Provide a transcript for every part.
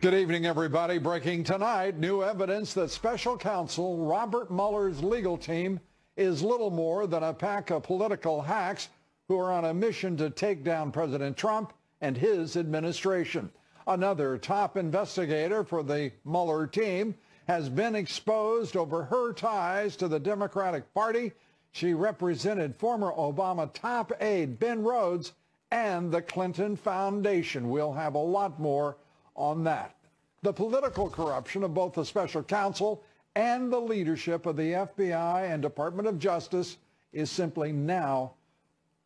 Good evening, everybody. Breaking tonight, new evidence that special counsel Robert Mueller's legal team is little more than a pack of political hacks who are on a mission to take down President Trump and his administration. Another top investigator for the Mueller team has been exposed over her ties to the Democratic Party. She represented former Obama top aide Ben Rhodes and the Clinton Foundation. We'll have a lot more on that. The political corruption of both the special counsel and the leadership of the FBI and Department of Justice is simply now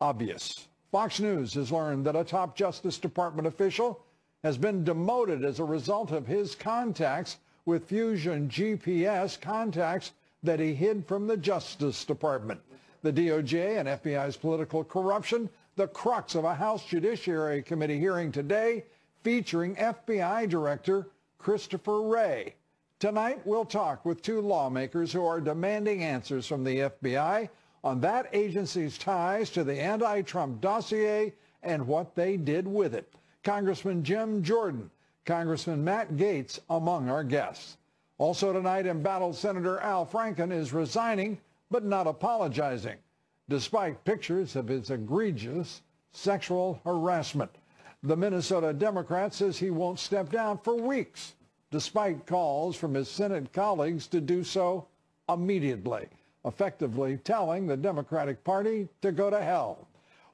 obvious. Fox News has learned that a top Justice Department official has been demoted as a result of his contacts with Fusion GPS contacts that he hid from the Justice Department. The DOJ and FBI's political corruption, the crux of a House Judiciary Committee hearing today featuring FBI Director Christopher Wray. Tonight, we'll talk with two lawmakers who are demanding answers from the FBI on that agency's ties to the anti-Trump dossier and what they did with it. Congressman Jim Jordan, Congressman Matt Gaetz among our guests. Also tonight, embattled Senator Al Franken is resigning but not apologizing, despite pictures of his egregious sexual harassment. The Minnesota Democrat says he won't step down for weeks, despite calls from his Senate colleagues to do so immediately, effectively telling the Democratic Party to go to hell.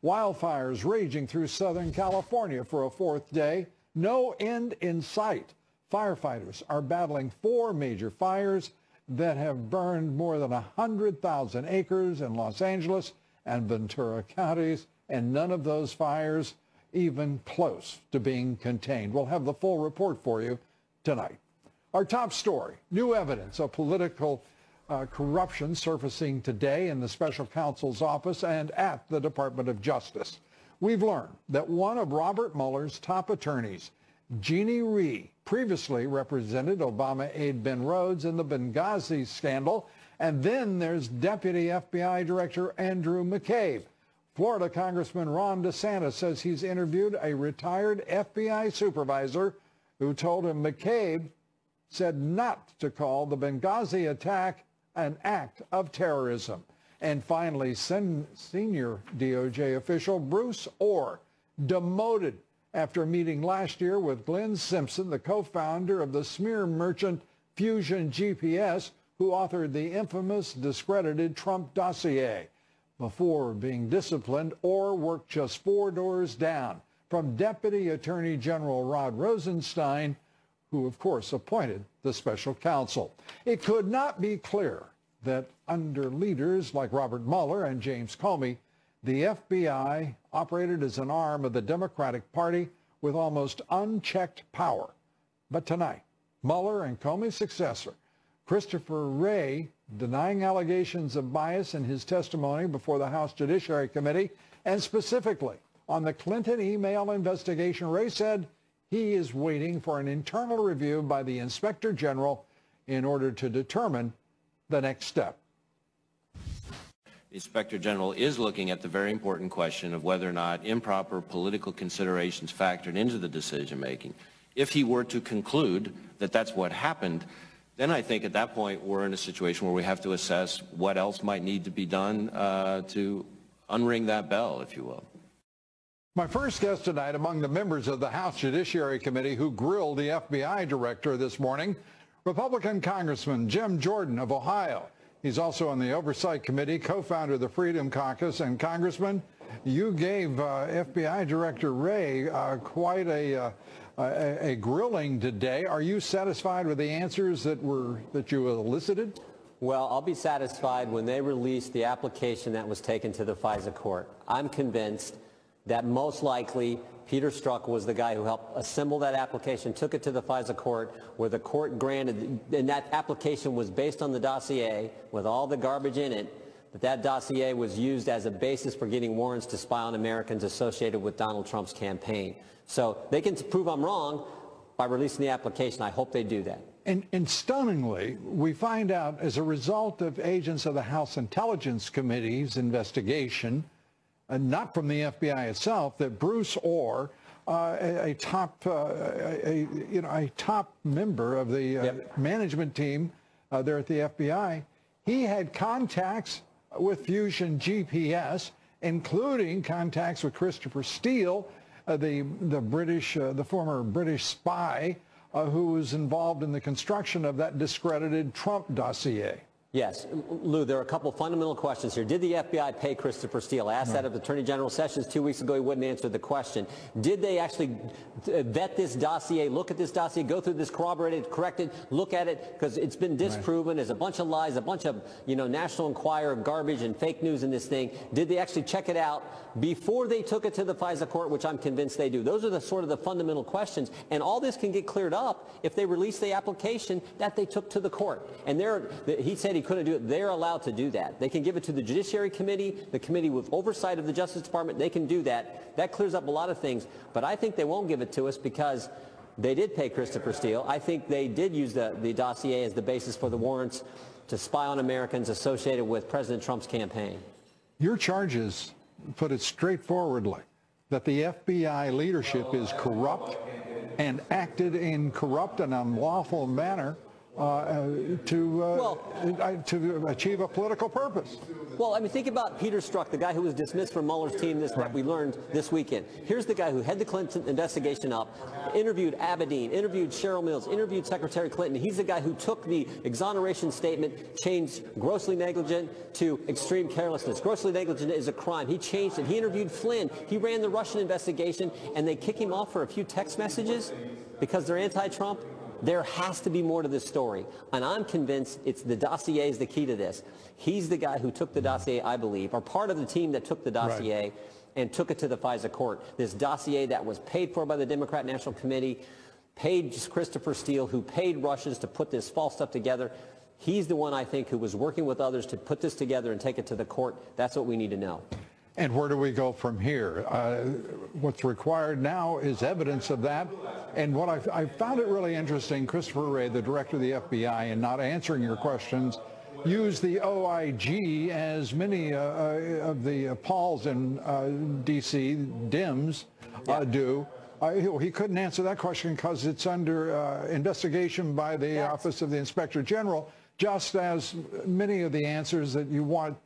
Wildfires raging through Southern California for a fourth day, no end in sight. Firefighters are battling 4 major fires that have burned more than 100,000 acres in Los Angeles and Ventura counties, and none of those fires even close to being contained. We'll have the full report for you tonight. Our top story, new evidence of political corruption surfacing today in the special counsel's office and at the Department of Justice. We've learned that one of Robert Mueller's top attorneys, Jeannie Rhee, previously represented Obama aide Ben Rhodes in the Benghazi scandal. And then there's Deputy FBI Director Andrew McCabe. Florida Congressman Ron DeSantis says he's interviewed a retired FBI supervisor who told him McCabe said not to call the Benghazi attack an act of terrorism. And finally, senior DOJ official Bruce Orr demoted after meeting last year with Glenn Simpson, the co-founder of the smear merchant Fusion GPS, who authored the infamous discredited Trump dossier. Before being disciplined, Orr worked just 4 doors down from Deputy Attorney General Rod Rosenstein, who, of course, appointed the special counsel. It could not be clearer that under leaders like Robert Mueller and James Comey, the FBI operated as an arm of the Democratic Party with almost unchecked power. But tonight, Mueller and Comey's successor, Christopher Wray, denying allegations of bias in his testimony before the House Judiciary Committee, and specifically on the Clinton email investigation, Wray said he is waiting for an internal review by the Inspector General in order to determine the next step. The Inspector General is looking at the very important question of whether or not improper political considerations factored into the decision-making. If he were to conclude that that's what happened, then I think at that point we're in a situation where we have to assess what else might need to be done to unring that bell, if you will. My first guest tonight among the members of the House Judiciary Committee who grilled the FBI director this morning, Republican Congressman Jim Jordan of Ohio. He's also on the Oversight Committee, co-founder of the Freedom Caucus. And Congressman, you gave FBI Director Wray quite a grilling today. Are you satisfied with the answers that you elicited? Well, I'll be satisfied when they release the application that was taken to the FISA court. I'm convinced that most likely Peter Strzok was the guy who helped assemble that application, took it to the FISA court, where the court granted, and that application was based on the dossier with all the garbage in it, that dossier was used as a basis for getting warrants to spy on Americans associated with Donald Trump's campaign. So they can prove I'm wrong by releasing the application. I hope they do that. And stunningly, we find out as a result of agents of the House Intelligence Committee's investigation, not from the FBI itself, that Bruce Orr a top member of the management team there at the FBI. He had contacts with Fusion GPS, including contacts with Christopher Steele, the former British spy who was involved in the construction of that discredited Trump dossier. Yes. Lou, there are a couple fundamental questions here. Did the FBI pay Christopher Steele? I asked that of Attorney General Sessions 2 weeks ago. He wouldn't answer the question. Did they actually vet this dossier, look at this dossier, go through this, corroborate it, correct it, look at it? Because it's been disproven. There's a bunch of lies, a bunch of, National Enquirer garbage and fake news in this thing. Did they actually check it out before they took it to the FISA court, which I'm convinced they do? Those are the sort of the fundamental questions. And all this can get cleared up if they release the application that they took to the court. And he said he couldn't do it. They're allowed to do that. They can give it to the Judiciary Committee, the committee with oversight of the Justice Department. They can do that. That clears up a lot of things. But I think they won't give it to us because they did pay Christopher Steele. I think they did use the dossier as the basis for the warrants to spy on Americans associated with President Trump's campaign. Your charges put it straightforwardly that the FBI leadership is corrupt and acted in corrupt and unlawful manner to achieve a political purpose. Well, I mean, think about Peter Strzok, the guy who was dismissed from Mueller's team that we learned this weekend. Here's the guy who had the Clinton investigation up, interviewed Abedin, interviewed Cheryl Mills, interviewed Secretary Clinton. He's the guy who took the exoneration statement, changed grossly negligent to extreme carelessness. Grossly negligent is a crime. He changed it. He interviewed Flynn. He ran the Russian investigation, and they kick him off for a few text messages because they're anti-Trump. There has to be more to this story, and I'm convinced it's the dossier is the key to this. He's the guy who took the dossier, I believe, or part of the team that took the dossier and took it to the FISA court. This dossier that was paid for by the Democrat National Committee, paid Christopher Steele, who paid Russians to put this false stuff together. He's the one, I think, who was working with others to put this together and take it to the court. That's what we need to know. And where do we go from here? What's required now is evidence of that. And what I found it really interesting, Christopher Wray, the director of the FBI, in not answering your questions, used the OIG as many of the Pauls in D.C., DIMS, do. He couldn't answer that question because it's under investigation by the Office of the Inspector General, just as many of the answers that you want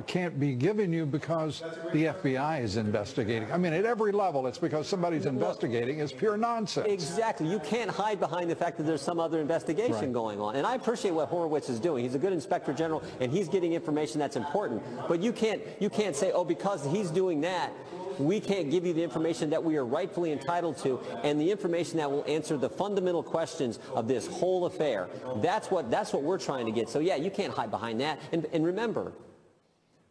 can't be given you because the FBI is investigating. I mean, at every level, it's because somebody's investigating. It's pure nonsense. Exactly. You can't hide behind the fact that there's some other investigation going on. And I appreciate what Horowitz is doing. He's a good Inspector General, and he's getting information that's important. But you can't say, oh, because he's doing that, we can't give you the information that we are rightfully entitled to and the information that will answer the fundamental questions of this whole affair. That's what we're trying to get. So, yeah, you can't hide behind that. And remember,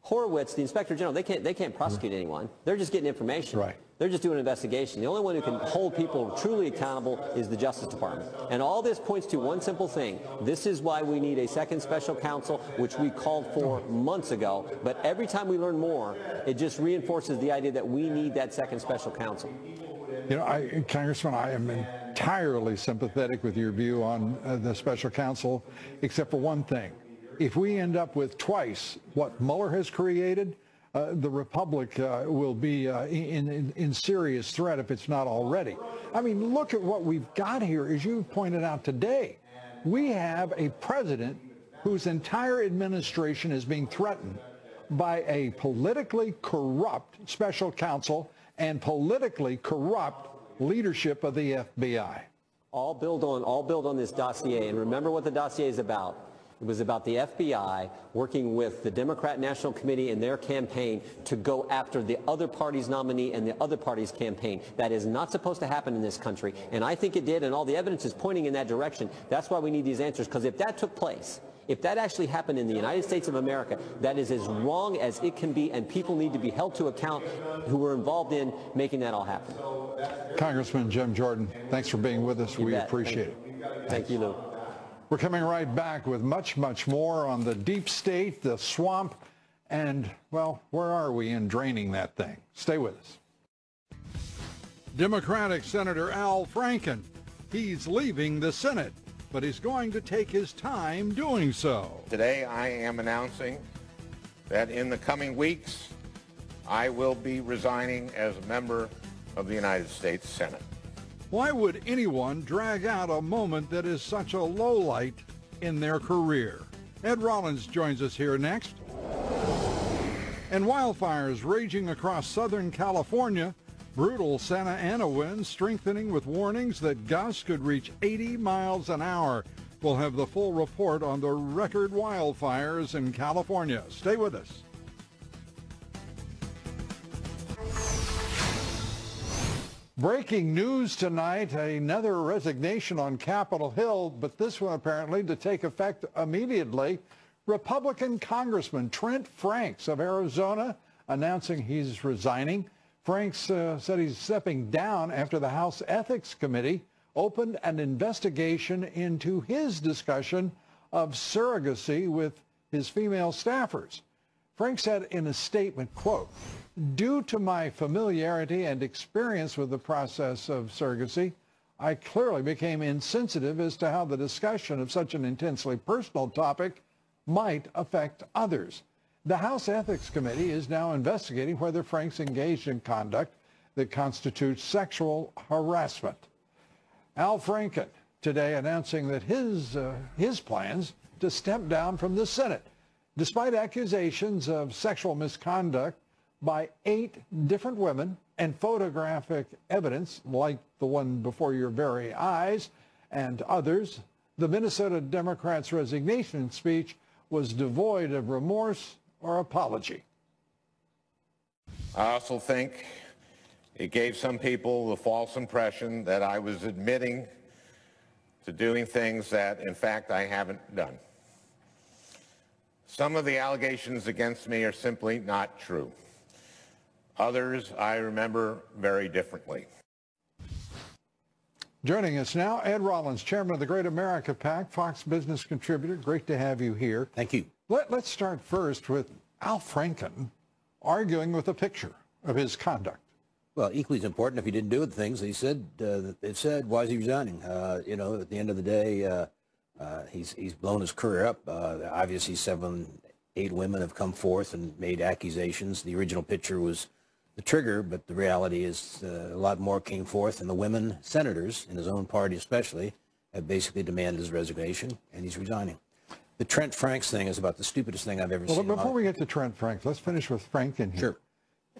Horowitz, the Inspector General, they can't prosecute anyone. They're just getting information. Right. They're just doing an investigation. The only one who can hold people truly accountable is the Justice Department. And all this points to one simple thing. This is why we need a second special counsel, which we called for months ago. But every time we learn more, it just reinforces the idea that we need that second special counsel. You know, Congressman, I am entirely sympathetic with your view on the special counsel, except for one thing. If we end up with twice what Mueller has created, the Republic will be in serious threat if it's not already. I mean, look at what we've got here, as you pointed out today. We have a president whose entire administration is being threatened by a politically corrupt special counsel and politically corrupt leadership of the FBI. All build on this dossier, and remember what the dossier is about. It was about the FBI working with the Democrat National Committee and their campaign to go after the other party's nominee and the other party's campaign. That is not supposed to happen in this country, and I think it did, and all the evidence is pointing in that direction. That's why we need these answers, because if that took place, if that actually happened in the United States of America, that is as wrong as it can be, and people need to be held to account who were involved in making that all happen. Congressman Jim Jordan, thanks for being with us. We appreciate it. Thank you, Lou. We're coming right back with much, much more on the deep state, the swamp, and, well, where are we in draining that thing? Stay with us. Democratic Senator Al Franken. He's leaving the Senate, but he's going to take his time doing so. Today I am announcing that in the coming weeks I will be resigning as a member of the United States Senate. Why would anyone drag out a moment that is such a lowlight in their career? Ed Rollins joins us here next. And wildfires raging across Southern California. Brutal Santa Ana winds strengthening with warnings that gusts could reach 80 miles an hour. We'll have the full report on the record wildfires in California. Stay with us. Breaking news tonight, another resignation on Capitol Hill, but this one apparently to take effect immediately. Republican Congressman Trent Franks of Arizona announcing he's resigning. Franks said he's stepping down after the House Ethics Committee opened an investigation into his discussion of surrogacy with his female staffers. Frank said in a statement, quote, "Due to my familiarity and experience with the process of surrogacy, I clearly became insensitive as to how the discussion of such an intensely personal topic might affect others." The House Ethics Committee is now investigating whether Franks engaged in conduct that constitutes sexual harassment. Al Franken today announcing that his plans to step down from the Senate, despite accusations of sexual misconduct by 8 different women and photographic evidence like the one before your very eyes and others. The Minnesota Democrats' resignation speech was devoid of remorse or apology. I also think it gave some people the false impression that I was admitting to doing things that, in fact, I haven't done. Some of the allegations against me are simply not true. Others I remember very differently. Joining us now, Ed Rollins, chairman of the Great America PAC, Fox Business contributor. Great to have you here. Thank you. Let's start first with Al Franken arguing with a picture of his conduct. Well, equally as important, if he didn't do the things that he said, why is he resigning? You know, at the end of the day, he's blown his career up. Obviously, 7, 8 women have come forth and made accusations. The original picture was the trigger, but the reality is a lot more came forth, and the women senators, in his own party especially, have basically demanded his resignation, and he's resigning. The Trent Franks thing is about the stupidest thing I've ever seen. Well, before we get to Trent Franks, let's finish with Franken here. Sure.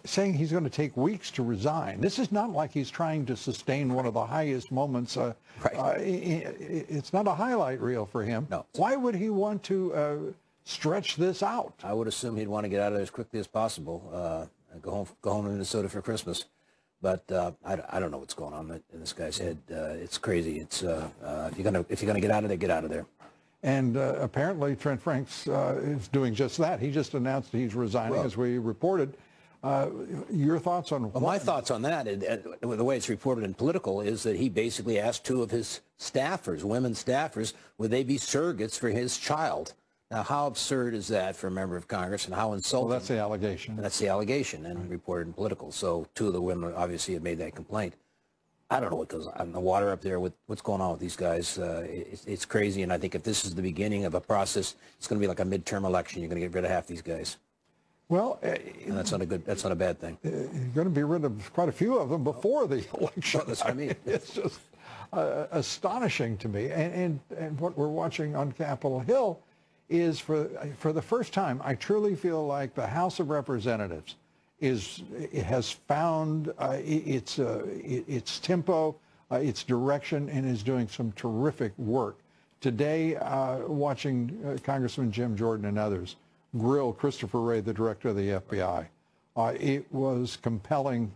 Saying he's going to take weeks to resign. This is not like he's trying to sustain one of the highest moments. Right. It's not a highlight reel for him. No. Why would he want to stretch this out? I would assume he'd want to get out of there as quickly as possible, go home to Minnesota for Christmas. But I don't know what's going on in this guy's head. It's crazy. It's if you're gonna get out of there, get out of there. And apparently Trent Franks is doing just that. He just announced he's resigning, as we reported. Your thoughts on well, my thoughts on that, the way it's reported in Political, is that he basically asked 2 of his staffers, women staffers, would they be surrogates for his child? Now, how absurd is that for a member of Congress, and how insulting? Well, that's the allegation. That's the allegation, and reported in Political. So 2 of the women obviously have made that complaint. I don't know what goes on in the water up there with what's going on with these guys. It's crazy, and I think if this is the beginning of a process, it's going to be like a midterm election. You're going to get rid of half these guys. Well, and that's not a bad thing. You're going to be rid of quite a few of them before the election. Well, that's what I mean. It's just astonishing to me. And what we're watching on Capitol Hill is for the first time, I truly feel like the House of Representatives has found its tempo, its direction, and is doing some terrific work. Today, watching Congressman Jim Jordan and others grill Christopher Wray, the director of the FBI, it was compelling,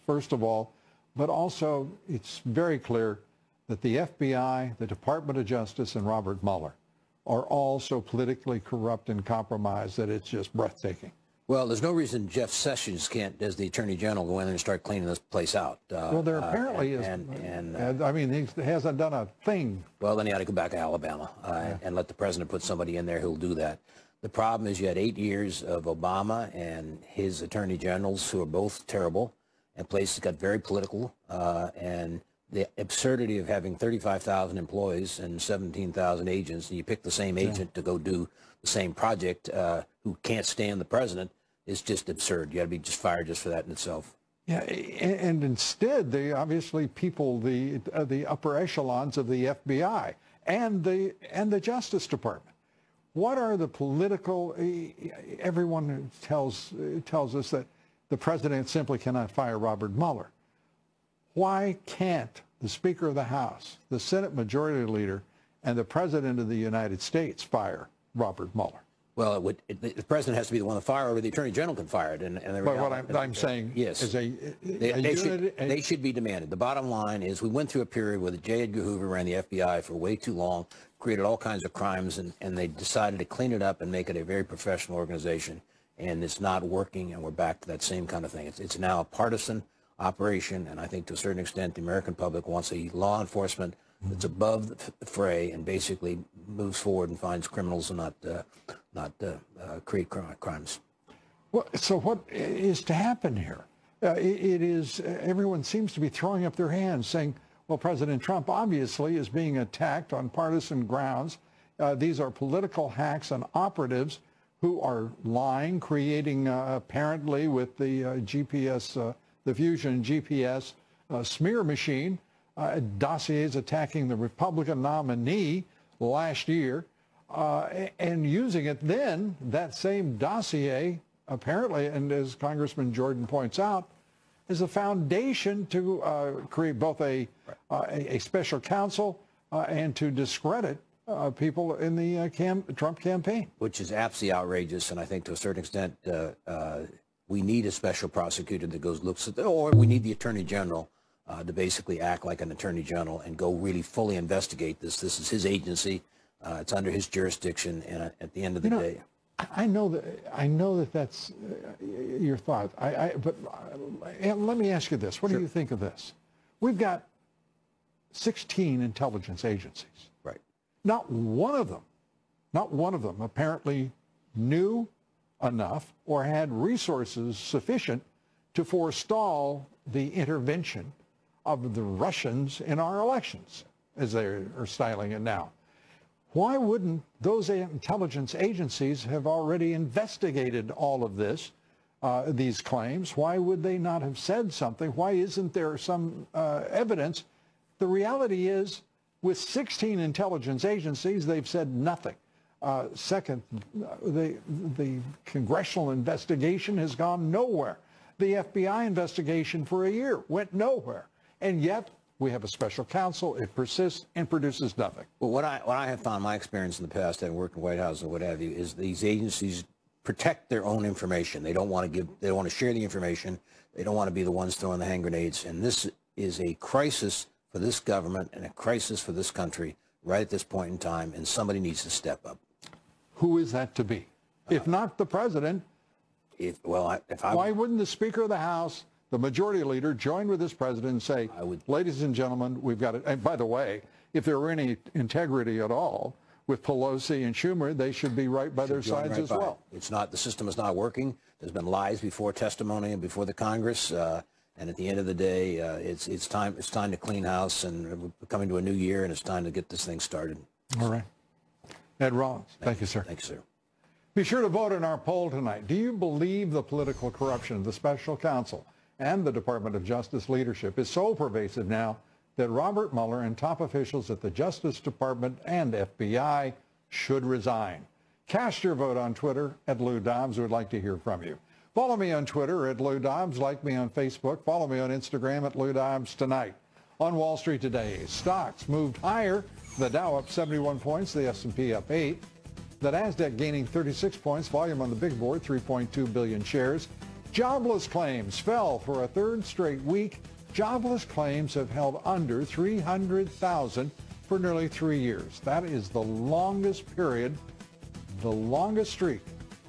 first of all, but also it's very clear that the FBI, the Department of Justice, and Robert Mueller are all so politically corrupt and compromised that it's just breathtaking. Well, there's no reason Jeff Sessions can't, as the Attorney General, go in there and start cleaning this place out. Well, there apparently is. I mean, he hasn't done a thing. Well, then he ought to go back to Alabama and let the president put somebody in there who'll do that. The problem is you had 8 years of Obama and his attorney generals who are both terrible, and places got very political, and the absurdity of having 35,000 employees and 17,000 agents, and you pick the same agent to go do the same project who can't stand the president is just absurd. You got to be just fired just for that in itself. Yeah, and instead, they obviously people the upper echelons of the FBI and the Justice Department. What are the political? Everyone tells us that the president simply cannot fire Robert Mueller. Why can't the Speaker of the House, the Senate Majority Leader, and the President of the United States fire Robert Mueller? Well, the president has to be the one to fire it, or the attorney general can fire it. But what I'm saying yes, is they should be demanded. The bottom line is we went through a period where J. Edgar Hoover ran the FBI for way too long, created all kinds of crimes, and they decided to clean it up and make it a very professional organization. And it's not working, and we're back to that same kind of thing. It's now a partisan operation, and I think to a certain extent the American public wants a law enforcement that's above the fray and basically moves forward and finds criminals and not create crimes. Well, so what is to happen here? Everyone seems to be throwing up their hands saying, well, President Trump obviously is being attacked on partisan grounds. These are political hacks and operatives who are lying, creating apparently with the GPS, the Fusion GPS smear machine, dossiers attacking the Republican nominee last year, and using it then, that same dossier, apparently, and as Congressman Jordan points out, is a foundation to create both a special counsel and to discredit people in the Trump campaign. Which is absolutely outrageous, and I think to a certain extent we need a special prosecutor that looks at, or we need the attorney general to basically act like an attorney general and go really fully investigate this. This is his agency. It's under his jurisdiction, and at the end of the day. I know that that's your thought. But let me ask you this. What do you think of this? We've got 16 intelligence agencies. Right. Not one of them apparently knew enough or had resources sufficient to forestall the intervention of the Russians in our elections, as they are styling it now. Why wouldn't those intelligence agencies have already investigated all of this, these claims? Why would they not have said something? Why isn't there some evidence? The reality is, with 16 intelligence agencies, they've said nothing. Second, the congressional investigation has gone nowhere. The FBI investigation for a year went nowhere. And yet, we have a special counsel. It persists and produces nothing. Well, what I have found, my experience in the past, having worked in the White House and what have you, is these agencies protect their own information. They don't want to share the information. They don't want to be the ones throwing the hand grenades. And this is a crisis for this government and a crisis for this country right at this point in time, and somebody needs to step up. Who is that to be? If not the president, why wouldn't the Speaker of the House, the Majority Leader, join with this president and say, ladies and gentlemen, we've got it. And by the way, if there were any integrity at all with Pelosi and Schumer, they should be right by their sides as well. It's not, the system is not working. There's been lies before testimony and before the Congress. And at the end of the day, it's time to clean house, and we're coming to a new year, and it's time to get this thing started. All right. Ed Rollins, thank you, sir. Thank you, sir. Be sure to vote in our poll tonight. Do you believe the political corruption of the special counsel and the Department of Justice leadership is so pervasive now that Robert Mueller and top officials at the Justice Department and FBI should resign? Cast your vote on Twitter at Lou Dobbs. We'd like to hear from you. Follow me on Twitter at Lou Dobbs. Like me on Facebook. Follow me on Instagram at Lou Dobbs Tonight. On Wall Street today, stocks moved higher. The Dow up 71 points, the S&P up 8. The Nasdaq gaining 36 points, volume on the big board, 3.2 billion shares. Jobless claims fell for a third straight week. Jobless claims have held under 300,000 for nearly 3 years. That is the longest period, the longest streak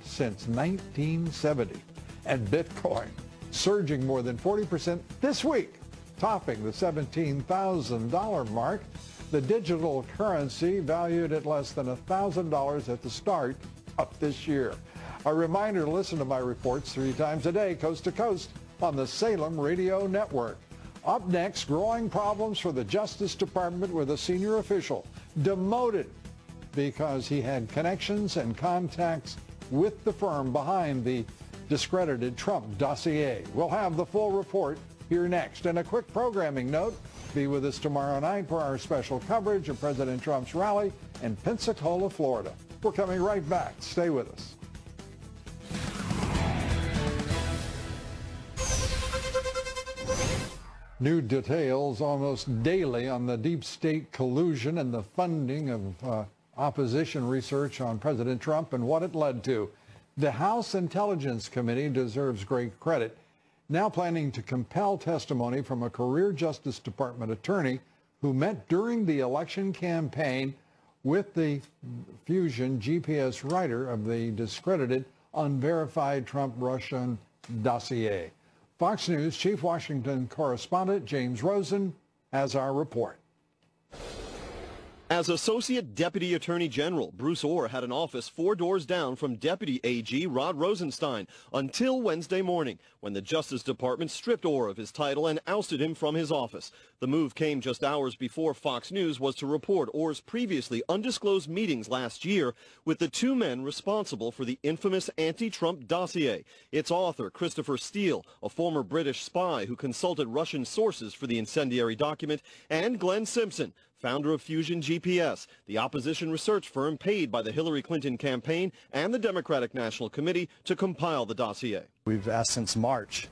since 1970. And Bitcoin surging more than 40% this week, topping the $17,000 mark. The digital currency valued at less than $1,000 at the start of this year. A reminder to listen to my reports 3 times a day, coast to coast, on the Salem Radio Network. Up next, growing problems for the Justice Department with a senior official demoted because he had connections and contacts with the firm behind the discredited Trump dossier. We'll have the full report here next. And a quick programming note, be with us tomorrow night for our special coverage of President Trump's rally in Pensacola, Florida. We're coming right back. Stay with us. New details almost daily on the deep state collusion and the funding of opposition research on President Trump and what it led to. The House Intelligence Committee deserves great credit, now planning to compel testimony from a career Justice Department attorney who met during the election campaign with the Fusion GPS writer of the discredited, unverified Trump-Russian dossier. Fox News Chief Washington Correspondent James Rosen has our report. As Associate Deputy Attorney General, Bruce Ohr had an office 4 doors down from Deputy AG Rod Rosenstein until Wednesday morning, when the Justice Department stripped Ohr of his title and ousted him from his office. The move came just hours before Fox News was to report Ohr's previously undisclosed meetings last year with the 2 men responsible for the infamous anti-Trump dossier. Its author, Christopher Steele, a former British spy who consulted Russian sources for the incendiary document, and Glenn Simpson, founder of Fusion GPS, the opposition research firm paid by the Hillary Clinton campaign and the Democratic National Committee to compile the dossier. We've asked since March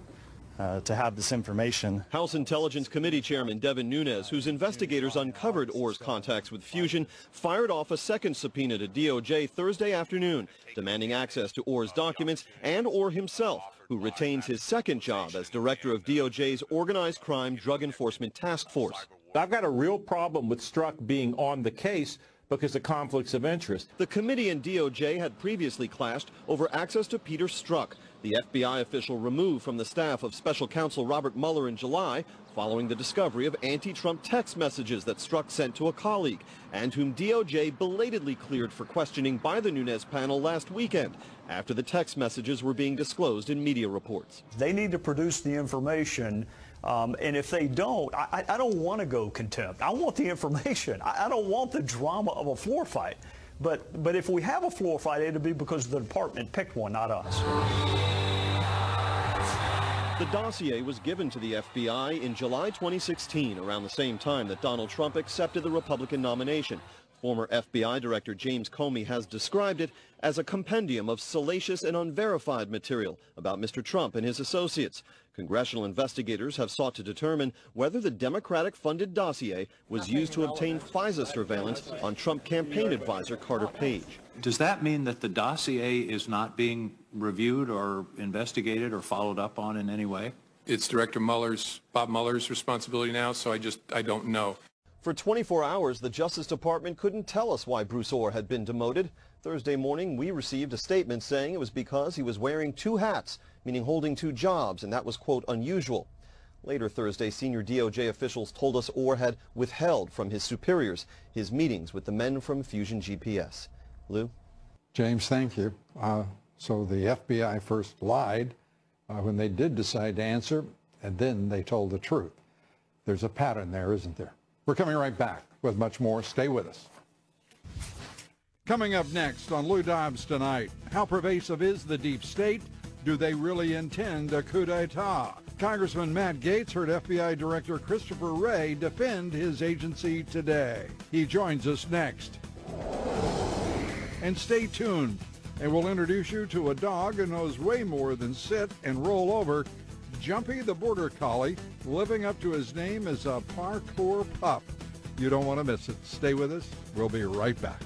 to have this information. House Intelligence Committee Chairman Devin Nunes, whose investigators uncovered Ohr's contacts with Fusion, fired off a second subpoena to DOJ Thursday afternoon, demanding access to Ohr's documents and Ohr himself, who retains his second job as director of DOJ's Organized Crime Drug Enforcement Task Force. I've got a real problem with Strzok being on the case because of conflicts of interest. The committee and DOJ had previously clashed over access to Peter Strzok, the FBI official removed from the staff of Special Counsel Robert Mueller in July following the discovery of anti-Trump text messages that Strzok sent to a colleague, and whom DOJ belatedly cleared for questioning by the Nunes panel last weekend after the text messages were being disclosed in media reports. They need to produce the information. And if they don't, I don't want to go contempt. I want the information. I don't want the drama of a floor fight. But if we have a floor fight, it'll be because the department picked one, not us. The dossier was given to the FBI in July 2016, around the same time that Donald Trump accepted the Republican nomination. Former FBI Director James Comey has described it as a compendium of salacious and unverified material about Mr. Trump and his associates. Congressional investigators have sought to determine whether the Democratic-funded dossier was used to obtain FISA surveillance on Trump campaign advisor Carter Page. Does that mean that the dossier is not being reviewed or investigated or followed up on in any way? It's Director Bob Mueller's responsibility now, so I don't know. For 24 hours, the Justice Department couldn't tell us why Bruce Ohr had been demoted. Thursday morning, we received a statement saying it was because he was wearing 2 hats, meaning holding 2 jobs, and that was, quote, unusual. Later Thursday, senior DOJ officials told us Ohr had withheld from his superiors his meetings with the men from Fusion GPS. Lou? James, thank you. So the FBI first lied when they did decide to answer, and then they told the truth. There's a pattern there, isn't there? We're coming right back with much more. Stay with us. Coming up next on Lou Dobbs Tonight, how pervasive is the deep state? Do they really intend a coup d'etat? Congressman Matt Gaetz heard FBI Director Christopher Wray defend his agency today. He joins us next. And stay tuned, and we'll introduce you to a dog who knows way more than sit and roll over. Jumpy the Border Collie, living up to his name as a parkour pup. You don't want to miss it. Stay with us. We'll be right back.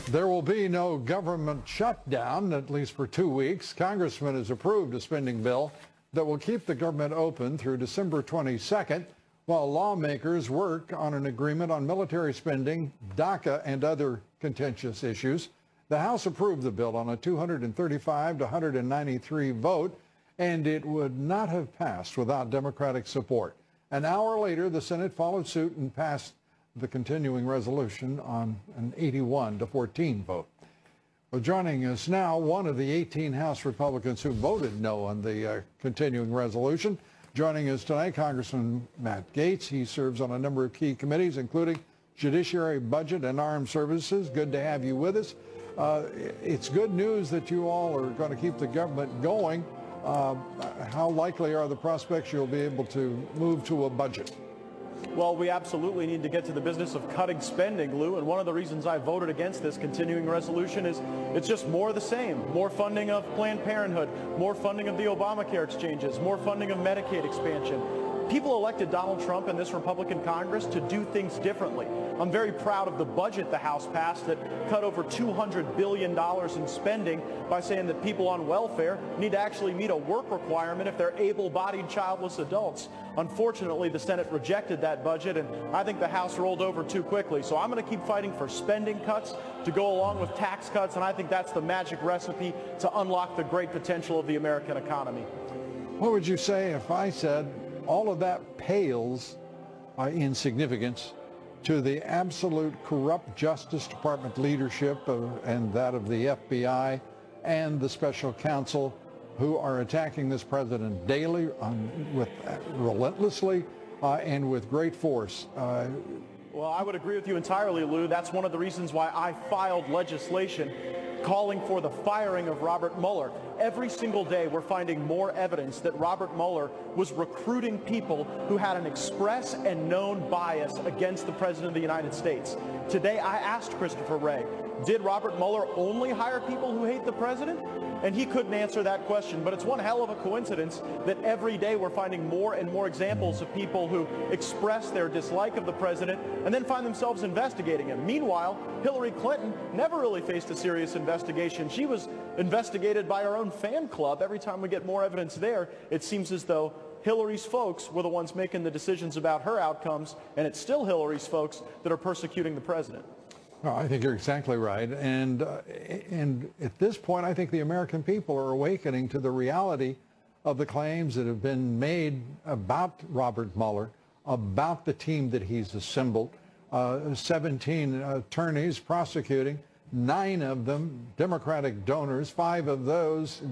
There will be no government shutdown, at least for 2 weeks. Congressman has approved a spending bill that will keep the government open through December 22nd, while lawmakers work on an agreement on military spending, DACA, and other contentious issues. The House approved the bill on a 235 to 193 vote, and it would not have passed without Democratic support. An hour later, the Senate followed suit and passed the continuing resolution on an 81 to 14 vote. Well, joining us now, one of the 18 House Republicans who voted no on the continuing resolution. Joining us tonight, Congressman Matt Gaetz. He serves on a number of key committees, including Judiciary, Budget, and Armed Services. Good to have you with us. It's good news that you all are going to keep the government going. How likely are the prospects you'll be able to move to a budget? Well, we absolutely need to get to the business of cutting spending, Lou, and one of the reasons I voted against this continuing resolution is it's just more of the same. More funding of Planned Parenthood, more funding of the Obamacare exchanges, more funding of Medicaid expansion. People elected Donald Trump and this Republican Congress to do things differently. I'm very proud of the budget the House passed that cut over $200 billion in spending by saying that people on welfare need to actually meet a work requirement if they're able-bodied childless adults. Unfortunately, the Senate rejected that budget, and I think the House rolled over too quickly. So I'm going to keep fighting for spending cuts to go along with tax cuts, and I think that's the magic recipe to unlock the great potential of the American economy. What would you say if I said all of that pales in significance to the absolute corrupt Justice Department leadership and that of the FBI and the special counsel who are attacking this president daily, relentlessly, and with great force? Well, I would agree with you entirely, Lou. That's one of the reasons why I filed legislation calling for the firing of Robert Mueller. Every single day we're finding more evidence that Robert Mueller was recruiting people who had an express and known bias against the President of the United States. Today I asked Christopher Wray, did Robert Mueller only hire people who hate the President? And he couldn't answer that question. But it's one hell of a coincidence that every day we're finding more and more examples of people who express their dislike of the president and then find themselves investigating him. Meanwhile, Hillary Clinton never really faced a serious investigation. She was investigated by her own fan club. Every time we get more evidence there, it seems as though Hillary's folks were the ones making the decisions about her outcomes, and it's still Hillary's folks that are persecuting the president. No, I think you're exactly right. And at this point, I think the American people are awakening to the reality of the claims that have been made about Robert Mueller, about the team that he's assembled. 17 attorneys prosecuting, 9 of them Democratic donors, 5 of those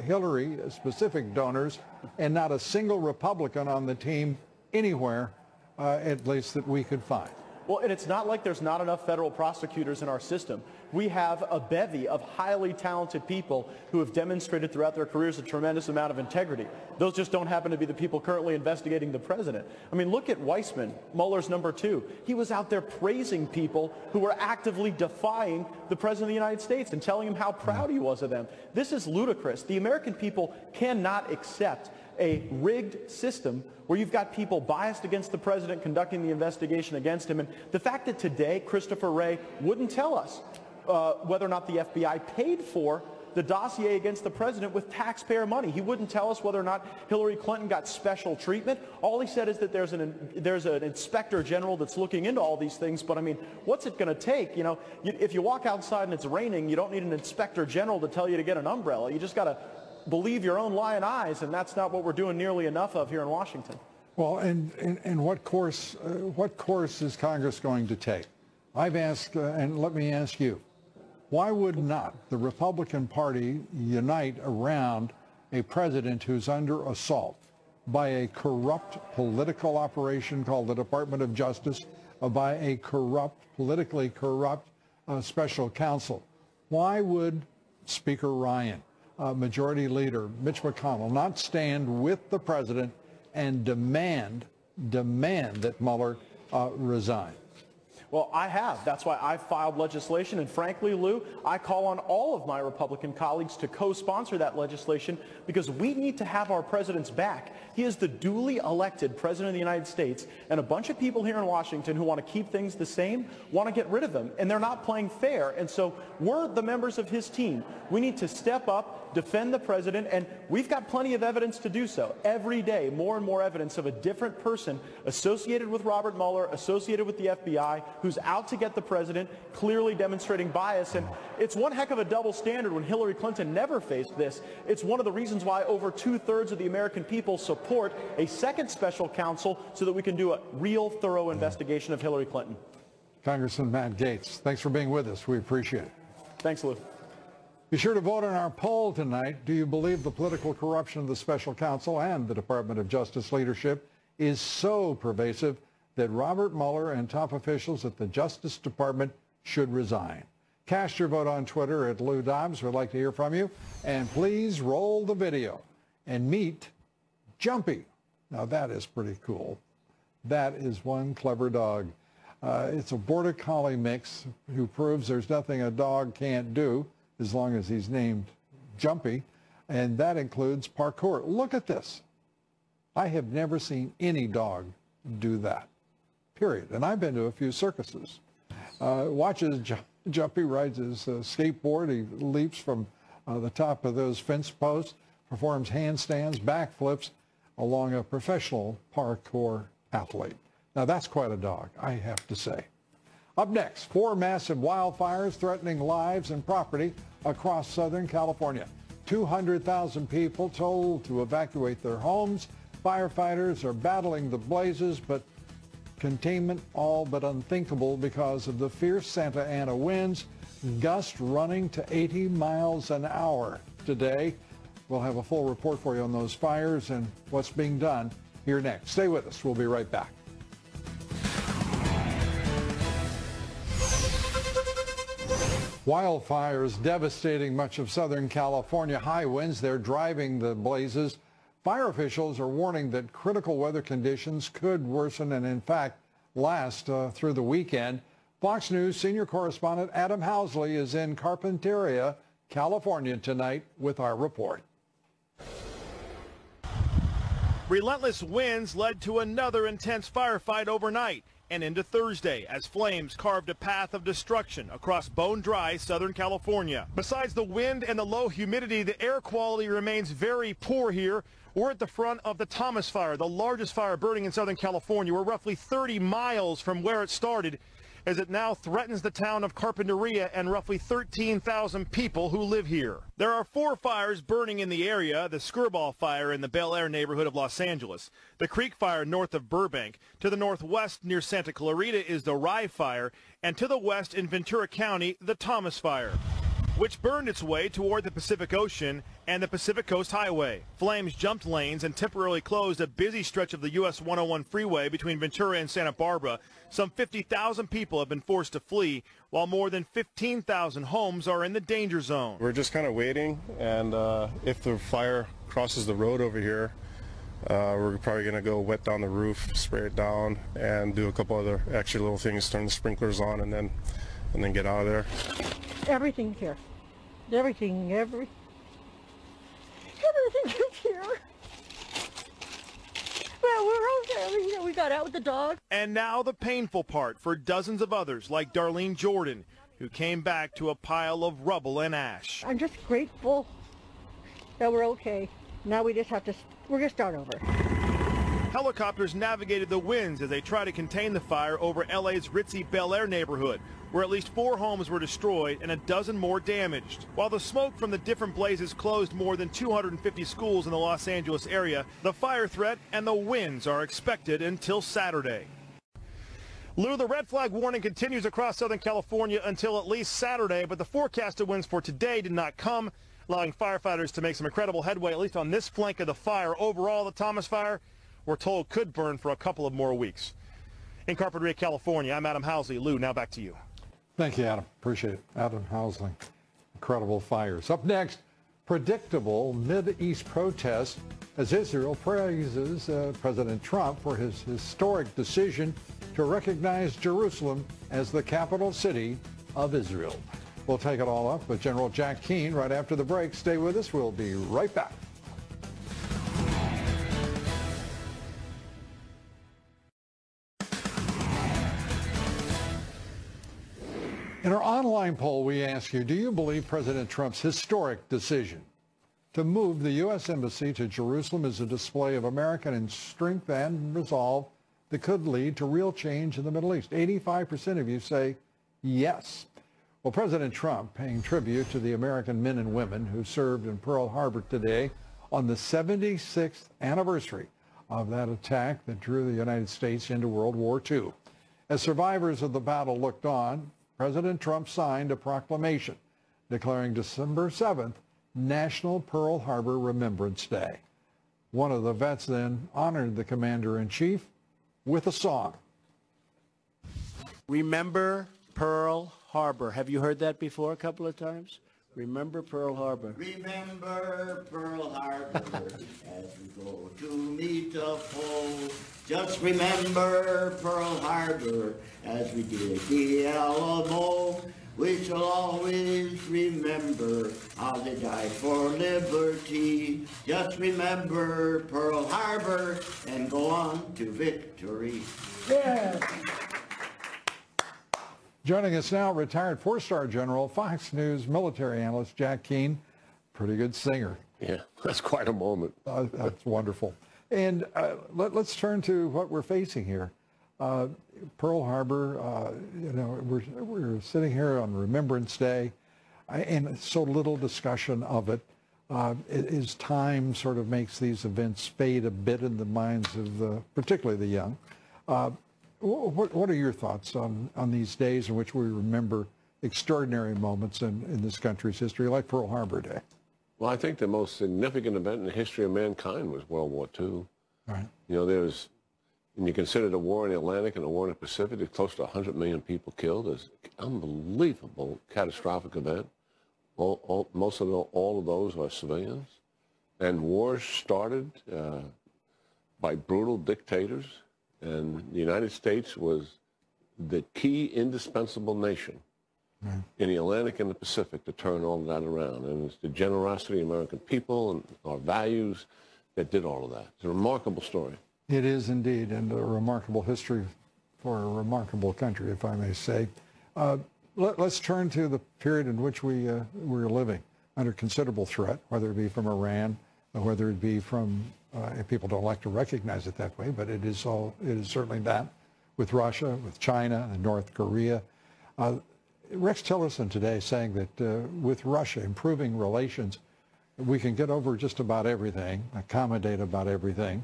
Hillary-specific donors, and not a single Republican on the team anywhere, at least that we could find. Well, and it's not like there's not enough federal prosecutors in our system. We have a bevy of highly talented people who have demonstrated throughout their careers a tremendous amount of integrity. Those just don't happen to be the people currently investigating the president. I mean, look at Weissman, Mueller's number 2. He was out there praising people who were actively defying the president of the United States and telling him how proud he was of them. This is ludicrous. The American people cannot accept a rigged system where you've got people biased against the president conducting the investigation against him. And the fact that today Christopher Wray wouldn't tell us whether or not the FBI paid for the dossier against the president with taxpayer money. He wouldn't tell us whether or not Hillary Clinton got special treatment. All he said is that there's an inspector general that's looking into all these things. But I mean, what's it going to take? You know, if you walk outside and it's raining, you don't need an inspector general to tell you to get an umbrella. You just got to believe your own lying eyes, and that's not what we're doing nearly enough of here in Washington. Well, and what course is Congress going to take? I've asked, and let me ask you, why would not the Republican Party unite around a president who's under assault by a corrupt political operation called the Department of Justice, by a politically corrupt special counsel? Why would Speaker Ryan, Majority Leader Mitch McConnell not stand with the president and demand that Mueller resign? Well, I have. That's why I filed legislation. And frankly, Lou, I call on all of my Republican colleagues to co-sponsor that legislation because we need to have our president's back. He is the duly elected president of the United States, and a bunch of people here in Washington who want to keep things the same want to get rid of him, and they're not playing fair. And so we're the members of his team. We need to step up, defend the president, and we've got plenty of evidence to do so. Every day, more and more evidence of a different person associated with Robert Mueller, associated with the FBI, who's out to get the president, clearly demonstrating bias. And it's one heck of a double standard when Hillary Clinton never faced this. It's one of the reasons why over 2/3 of the American people support a second special counsel so that we can do a real thorough investigation of Hillary Clinton. Congressman Matt Gaetz, thanks for being with us. We appreciate it. Thanks, Lou. Be sure to vote in our poll tonight. Do you believe the political corruption of the special counsel and the Department of Justice leadership is so pervasive that Robert Mueller and top officials at the Justice Department should resign? Cast your vote on Twitter at Lou Dobbs. We'd like to hear from you. And please roll the video and meet Jumpy. Now that is pretty cool. That is one clever dog. It's a Border Collie mix who proves there's nothing a dog can't do as long as he's named Jumpy. And that includes parkour. Look at this. I have never seen any dog do that, period. And I've been to a few circuses. Watches Jumpy rides his skateboard. He leaps from the top of those fence posts, performs handstands, backflips along a professional parkour athlete. Now that's quite a dog, I have to say. Up next, 4 massive wildfires threatening lives and property across Southern California. 200,000 people told to evacuate their homes. Firefighters are battling the blazes, but containment all but unthinkable because of the fierce Santa Ana winds, gusts running to 80 miles an hour today. We'll have a full report for you on those fires and what's being done here next. Stay with us. We'll be right back. Wildfires devastating much of Southern California. High winds, they're driving the blazes. Fire officials are warning that critical weather conditions could worsen and, in fact, last through the weekend. Fox News senior correspondent Adam Housley is in Carpinteria, California tonight with our report. Relentless winds led to another intense firefight overnight and into Thursday as flames carved a path of destruction across bone-dry Southern California. Besides the wind and the low humidity, the air quality remains very poor here. We're at the front of the Thomas Fire, the largest fire burning in Southern California. We're roughly 30 miles from where it started, as it now threatens the town of Carpinteria and roughly 13,000 people who live here. There are 4 fires burning in the area: the Skirball Fire in the Bel Air neighborhood of Los Angeles, the Creek Fire north of Burbank, to the northwest near Santa Clarita is the Rye Fire, and to the west in Ventura County, the Thomas Fire, which burned its way toward the Pacific Ocean and the Pacific Coast Highway. Flames jumped lanes and temporarily closed a busy stretch of the US 101 freeway between Ventura and Santa Barbara. Some 50,000 people have been forced to flee, while more than 15,000 homes are in the danger zone. We're just kind of waiting, and if the fire crosses the road over here, we're probably going to go wet down the roof, spray it down, and do a couple other extra little things, turn the sprinklers on, and then get out of there. Everything here. Everything is here. Well, we're okay. You know, we got out with the dog. And now the painful part for dozens of others like Darlene Jordan, who came back to a pile of rubble and ash. I'm just grateful that we're okay. Now we just have to, we're going to start over. Helicopters navigated the winds as they try to contain the fire over LA's ritzy Bel Air neighborhood, where at least 4 homes were destroyed and a dozen more damaged. While the smoke from the different blazes closed more than 250 schools in the Los Angeles area, the fire threat and the winds are expected until Saturday. Lou, the red flag warning continues across Southern California until at least Saturday, but the forecasted winds for today did not come, allowing firefighters to make some incredible headway, at least on this flank of the fire. Overall, the Thomas Fire, we're told, could burn for a couple of more weeks. In Carpinteria, California, I'm Adam Housley. Lou, now back to you. Thank you, Adam. Appreciate it. Adam Housley. Incredible fires. Up next, predictable Mideast protests as Israel praises President Trump for his historic decision to recognize Jerusalem as the capital city of Israel. We'll take it all up with General Jack Keane right after the break. Stay with us. We'll be right back. In our online poll, we ask you, do you believe President Trump's historic decision to move the U.S. Embassy to Jerusalem is a display of American strength and resolve that could lead to real change in the Middle East? 85% of you say yes. Well, President Trump paying tribute to the American men and women who served in Pearl Harbor today on the 76th anniversary of that attack that drew the United States into World War II. As survivors of the battle looked on, President Trump signed a proclamation declaring December 7th National Pearl Harbor Remembrance Day. One of the vets then honored the commander-in-chief with a song. Remember Pearl Harbor. Have you heard that before a couple of times? Remember Pearl Harbor. Remember Pearl Harbor as we go to meet a foe. Just remember Pearl Harbor as we did the Alamo. We shall always remember how they died for liberty. Just remember Pearl Harbor and go on to victory. Yeah. Joining us now, retired four-star general, Fox News military analyst Jack Keane. Pretty good singer. Yeah, that's quite a moment. That's wonderful. And let's turn to what we're facing here. Pearl Harbor, we're sitting here on Remembrance Day, and so little discussion of it. As time sort of makes these events fade a bit in the minds of particularly the young. What are your thoughts on these days in which we remember extraordinary moments in this country's history, like Pearl Harbor Day? Well, I think the most significant event in the history of mankind was World War II. Right. You know, there's, when you consider the war in the Atlantic and the war in the Pacific, there's close to 100 million people killed. It's an unbelievable, catastrophic event. All of those are civilians. And wars started by brutal dictators. And the United States was the key indispensable nation in the Atlantic and the Pacific to turn all of that around. And it's the generosity of the American people and our values that did all of that. It's a remarkable story. It is indeed, and a remarkable history for a remarkable country, if I may say. Let's turn to the period in which we're living under considerable threat, whether it be from Iran, or whether it be from people don't like to recognize it that way, but it is certainly that, with Russia, with China, and North Korea. Rex Tillerson today saying that with Russia improving relations, we can get over just about everything, accommodate about everything,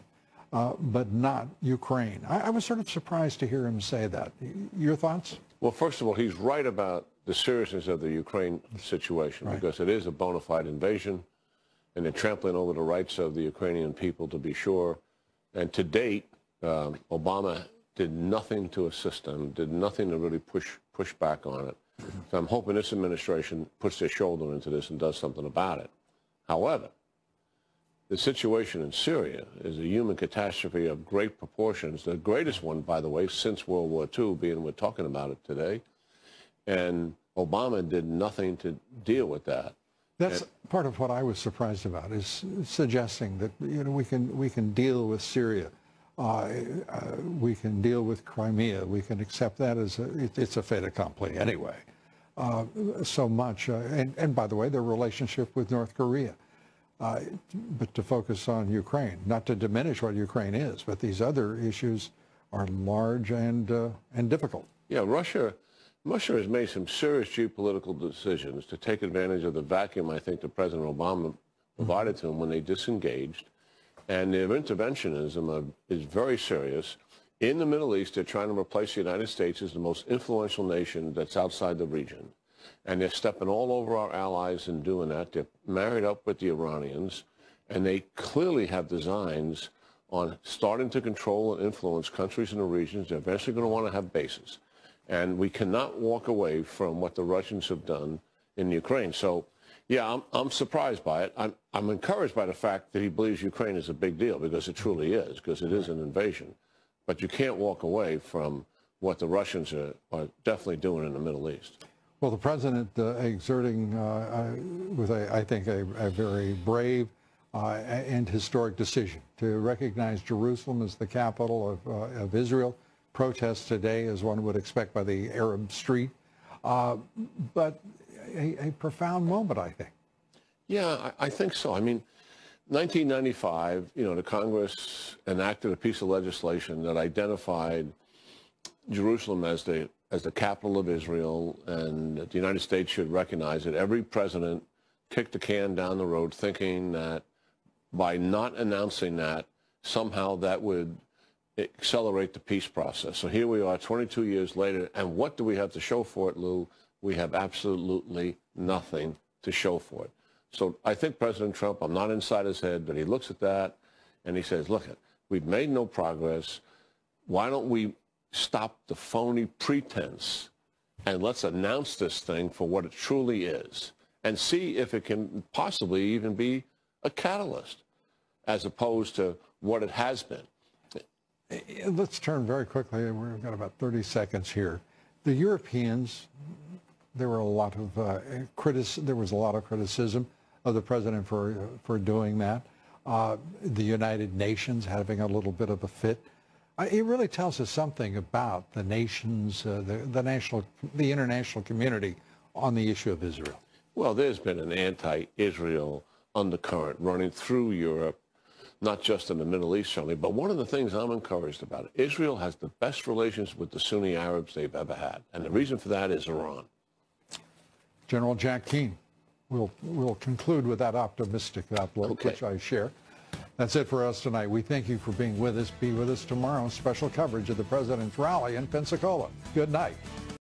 but not Ukraine. I was sort of surprised to hear him say that. Your thoughts? Well, first of all, he's right about the seriousness of the Ukraine situation, because it is a bona fide invasion. And they're trampling over the rights of the Ukrainian people, to be sure. And to date, Obama did nothing to assist them, did nothing to really push back on it. So I'm hoping this administration puts their shoulder into this and does something about it. However, the situation in Syria is a human catastrophe of great proportions, the greatest one, by the way, since World War II, being we're talking about it today. And Obama did nothing to deal with that. That's part of what I was surprised about, is suggesting that we can deal with Syria, we can deal with Crimea, we can accept that as it's a fait accompli anyway. So much, and by the way, their relationship with North Korea, but to focus on Ukraine, not to diminish what Ukraine is, but these other issues are large and difficult. Yeah, Russia has made some serious geopolitical decisions to take advantage of the vacuum I think that President Obama provided to them when they disengaged. And their interventionism is very serious. In the Middle East, they're trying to replace the United States as the most influential nation that's outside the region. And they're stepping all over our allies in doing that. They're married up with the Iranians. And they clearly have designs on starting to control and influence countries in the regions. They're eventually going to want to have bases. And we cannot walk away from what the Russians have done in Ukraine. So, yeah, I'm surprised by it. I'm encouraged by the fact that he believes Ukraine is a big deal, because it truly is, because it is an invasion. But you can't walk away from what the Russians are definitely doing in the Middle East. Well, the president exerting, with I think a very brave and historic decision to recognize Jerusalem as the capital of Israel. Protests today, as one would expect, by the Arab street, but a profound moment, I think. Yeah, I think so. I mean, 1995, the Congress enacted a piece of legislation that identified Jerusalem as the capital of Israel, and the United States should recognize it. Every president kicked the can down the road, thinking that by not announcing that, somehow that would accelerate the peace process. So here we are 22 years later, and what do we have to show for it, Lou? We have absolutely nothing to show for it. So I think President Trump, I'm not inside his head, but he looks at that and he says, look, we've made no progress. Why don't we stop the phony pretense and let's announce this thing for what it truly is and see if it can possibly even be a catalyst as opposed to what it has been. Let's turn very quickly. We've got about 30 seconds here. The Europeans, there was a lot of criticism of the president for doing that. The United Nations having a little bit of a fit. It really tells us something about the nations, the international community on the issue of Israel. Well, there's been an anti-Israel undercurrent running through Europe, not just in the Middle East, certainly. But one of the things I'm encouraged about, Israel has the best relations with the Sunni Arabs they've ever had. And the reason for that is Iran. General Jack Keane, we'll conclude with that optimistic outlook, which I share. That's it for us tonight. We thank you for being with us. Be with us tomorrow. Special coverage of the President's rally in Pensacola. Good night.